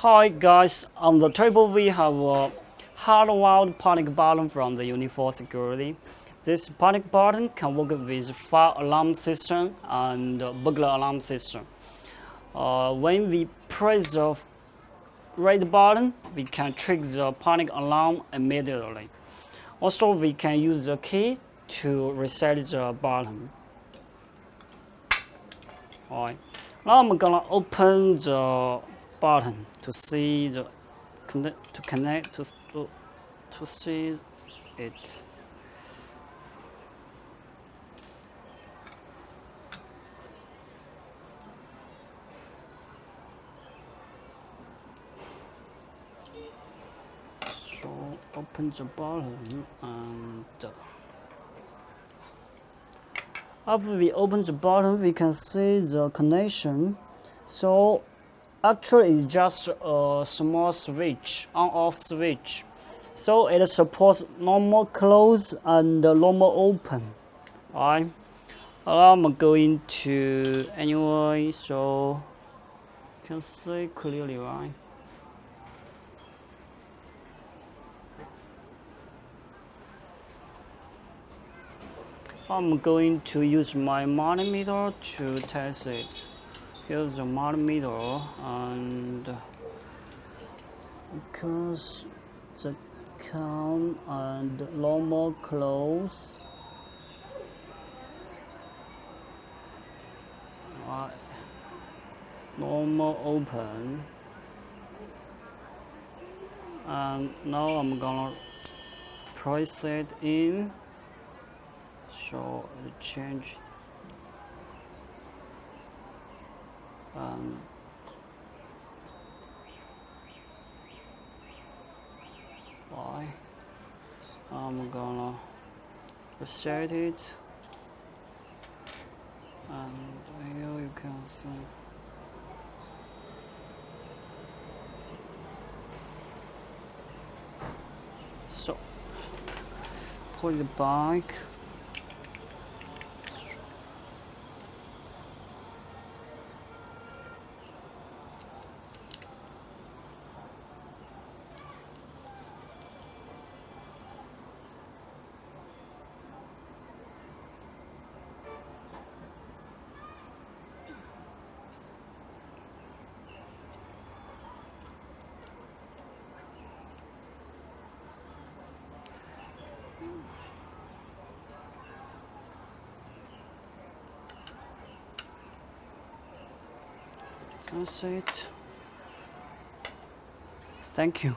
Hi guys, on the table we have a hardwired panic button from the Unifor Security. This panic button can work with fire alarm system and burglar alarm system. When we press the red button, we can trigger the panic alarm immediately. Also, we can use the key to reset the button. Alright, now I'm gonna open the button to see the connect to see it. So open the button and after we open the button, we can see the connection. So actually it's just a small switch, on-off switch. So it supports normal close and normal open. Alright. I'm going to anyway, so you can see clearly, right? I'm going to use my multimeter to test it. Here's the multimeter, and because the count and normal close, right, normal open, and now I'm gonna press it in. So it change and I'm gonna reset it, and here you can see. So put it back. That's it. Thank you.